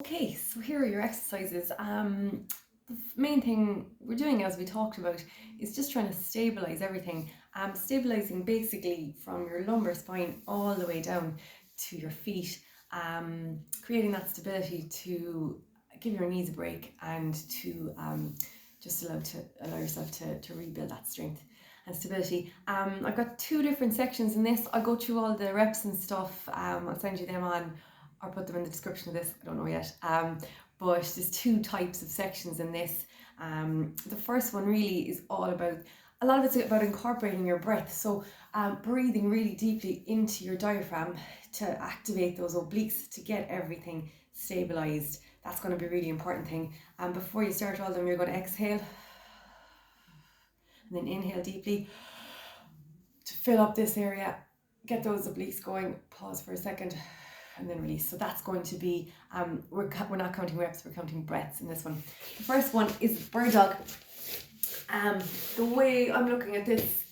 Okay, so here are your exercises. The main thing we're doing, as we talked about, is just trying to stabilize everything. Stabilizing basically from your lumbar spine all the way down to your feet, creating that stability to give your knees a break and to just allow yourself to rebuild that strength and stability. I've got two different sections in this. I'll go through all the reps and stuff. I'll send you them on or put them in the description of this, I don't know yet. But there's two types of sections in this. The first one really is all about, a lot of it's about incorporating your breath. So breathing really deeply into your diaphragm to activate those obliques, to get everything stabilized. That's going to be a really important thing. And before you start all of them, you're going to exhale and then inhale deeply to fill up this area, get those obliques going. Pause for a second and then release. So that's going to be, we're not counting reps, we're counting breaths in this one. The first one is bird dog. The way I'm looking at this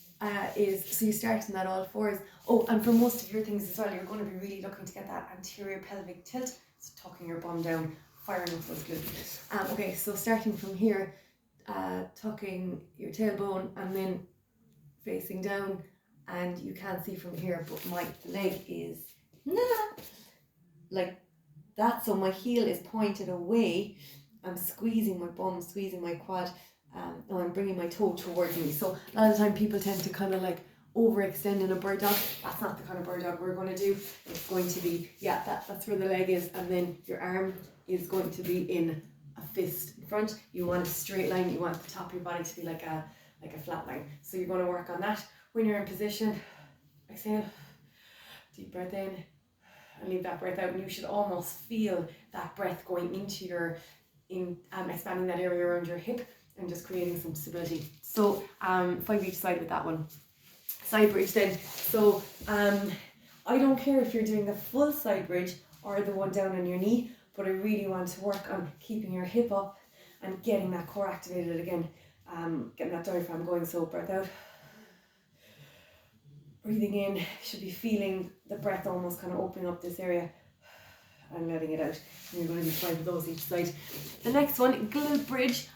is, so you start in that all fours. Oh, and for most of your things as well, you're going to be really looking to get that anterior pelvic tilt, so tucking your bum down, firing up those glutes. Okay, so starting from here, tucking your tailbone and then facing down, and you can't see from here, but my leg is like that, so my heel is pointed away. I'm squeezing my bum, squeezing my quad, and I'm bringing my toe towards me. So a lot of the time people tend to kind of like overextend in a bird dog. That's not the kind of bird dog we're going to do. It's going to be, that's where the leg is, and then your arm is going to be in a fist in front. You want a straight line, you want the top of your body to be like a flat line. So you're going to work on that. When you're in position, exhale, deep breath in, and leave that breath out, and you should almost feel that breath going into your, expanding that area around your hip and just creating some stability. So 5 each side with that one. Side bridge then. So I don't care if you're doing the full side bridge or the one down on your knee, but I really want to work on keeping your hip up and getting that core activated again, getting that diaphragm going. So breath out. Breathing in, should be feeling the breath almost kind of opening up this area and letting it out. And you're going to do 5 of those each side. The next one, glute bridge.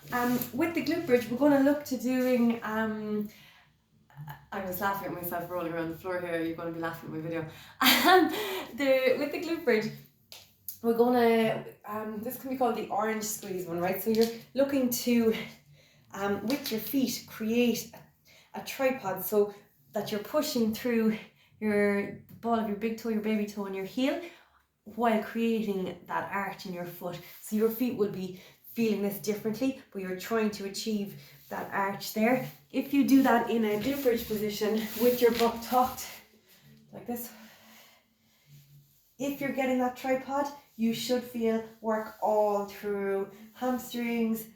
With the glute bridge, we're going to look to doing, I was laughing at myself rolling around the floor here. You're going to be laughing at my video. With the glute bridge, we're going to, this can be called the orange squeeze one, right? So you're looking to, with your feet, create a tripod so that you're pushing through the ball of your big toe, your baby toe, and your heel, while creating that arch in your foot. So your feet will be feeling this differently, but you're trying to achieve that arch there. If you do that in a glute bridge position with your butt tucked like this, if you're getting that tripod, you should feel work all through hamstrings,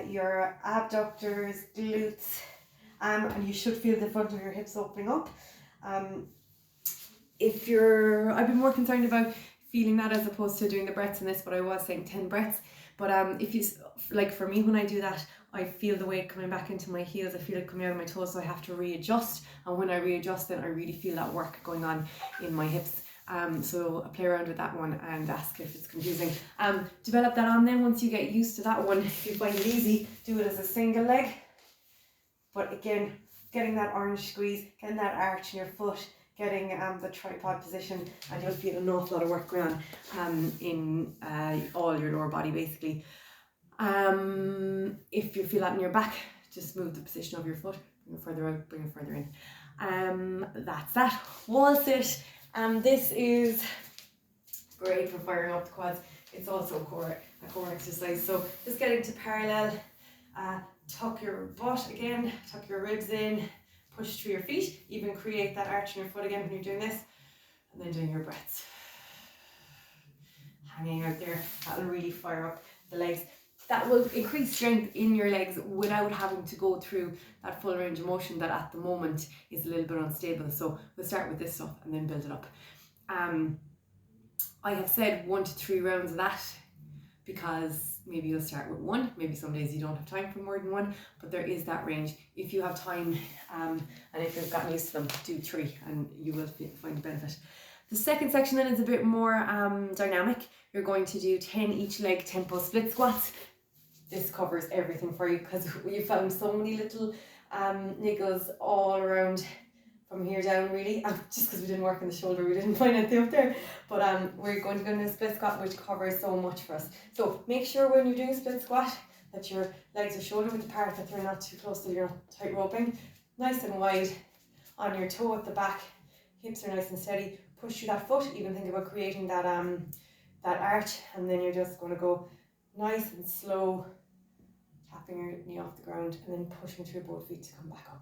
your abductors, glutes, and you should feel the front of your hips opening up. I've been more concerned about feeling that as opposed to doing the breaths in this, but I was saying 10 breaths. But if you, like for me, when I do that, I feel the weight coming back into my heels, I feel it coming out of my toes, so I have to readjust. And when I readjust, then I really feel that work going on in my hips. So I play around with that one and ask if it's confusing. Develop that on then. Once you get used to that one, if you find it easy, do it as a single leg. But again, getting that orange squeeze, getting that arch in your foot, getting the tripod position, and you'll feel an awful lot of work going on in all your lower body basically. If you feel that in your back, just move the position of your foot, bring it further out, bring it further in. That's that. Wall sit. This is great for firing up the quads. It's also a core exercise. So just get into parallel, tuck your butt again, tuck your ribs in, push through your feet, even create that arch in your foot again when you're doing this, and then doing your breaths. Hanging out there, that will really fire up the legs. That will increase strength in your legs without having to go through that full range of motion that at the moment is a little bit unstable. So we'll start with this stuff and then build it up. I have said 1 to 3 rounds of that because maybe you'll start with 1, maybe some days you don't have time for more than 1, but there is that range. If you have time and if you've gotten used to them, do 3 and you will find a benefit. The second section then is a bit more dynamic. You're going to do 10 each leg tempo split squats. This covers everything for you because we found so many little niggles all around from here down really, just because we didn't work in the shoulder, we didn't find anything up there, but we're going to go into a split squat which covers so much for us. So make sure when you're doing a split squat that your legs are shoulder width apart, that they're not too close to your tight roping, nice and wide on your toe at the back, hips are nice and steady, push through that foot, even think about creating that that arch, and then you're just going to go nice and slow, tapping your knee off the ground and then pushing through both feet to come back up.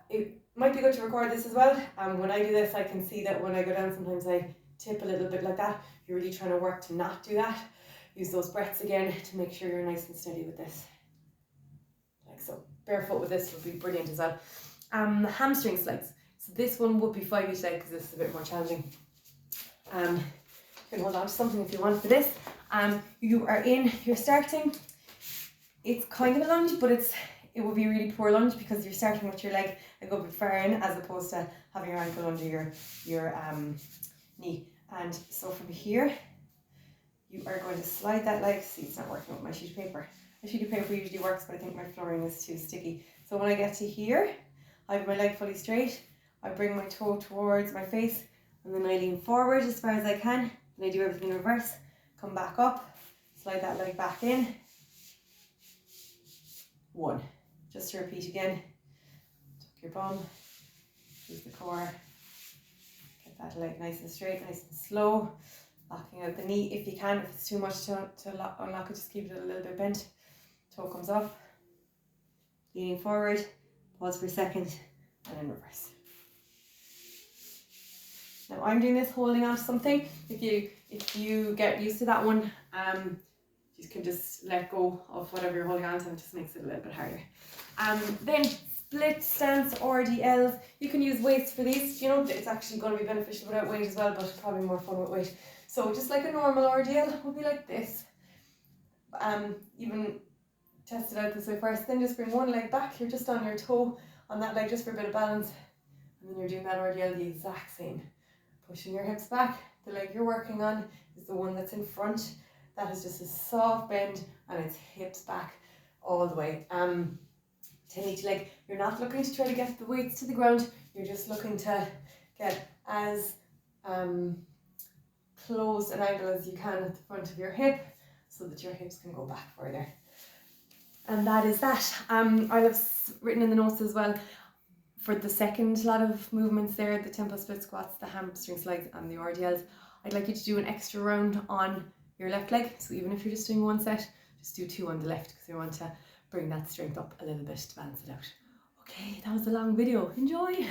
It might be good to record this as well. When I do this, I can see that when I go down, sometimes I tip a little bit like that. You're really trying to work to not do that. Use those breaths again to make sure you're nice and steady with this. Like so. Barefoot with this would be brilliant as well. Hamstring slides. So this one would be 5 each leg because this is a bit more challenging. You can hold on to something if you want for this. You're starting, it's kind of a lunge, but it would be a really poor lunge because you're starting with your leg a good bit far in as opposed to having your ankle under your knee. And so from here, you are going to slide that leg. See, it's not working with my sheet of paper. A sheet of paper usually works, but I think my flooring is too sticky. So when I get to here, I have my leg fully straight. I bring my toe towards my face and then I lean forward as far as I can. And I do everything in reverse. Come back up, slide that leg back in. 1. Just to repeat again. Tuck your bum, use the core. Get that leg nice and straight, nice and slow. Locking out the knee if you can. If it's too much to unlock it, just keep it a little bit bent. Toe comes up. Leaning forward, pause for a second, and then reverse. Now I'm doing this holding on to something. If you get used to that one, you can just let go of whatever you're holding on to, and it just makes it a little bit harder. Then split stance RDLs. You can use weights for these. You know, it's actually going to be beneficial without weight as well, but probably more fun with weight. So just like a normal RDL would be like this. Even test it out this way first. Then just bring one leg back. You're just on your toe on that leg just for a bit of balance, and then you're doing that RDL the exact same. Pushing your hips back. The leg you're working on is the one that's in front. That is just a soft bend and it's hips back all the way. 10 each leg. You're not looking to try to get the weights to the ground. You're just looking to get as close an angle as you can at the front of your hip so that your hips can go back further. And that is that. I'll have written in the notes as well for the second lot of movements there, the tempo split squats, the hamstring slides and the RDLs. I'd like you to do an extra round on your left leg. So even if you're just doing one set, just do 2 on the left because you want to bring that strength up a little bit to balance it out. Okay, that was a long video. Enjoy!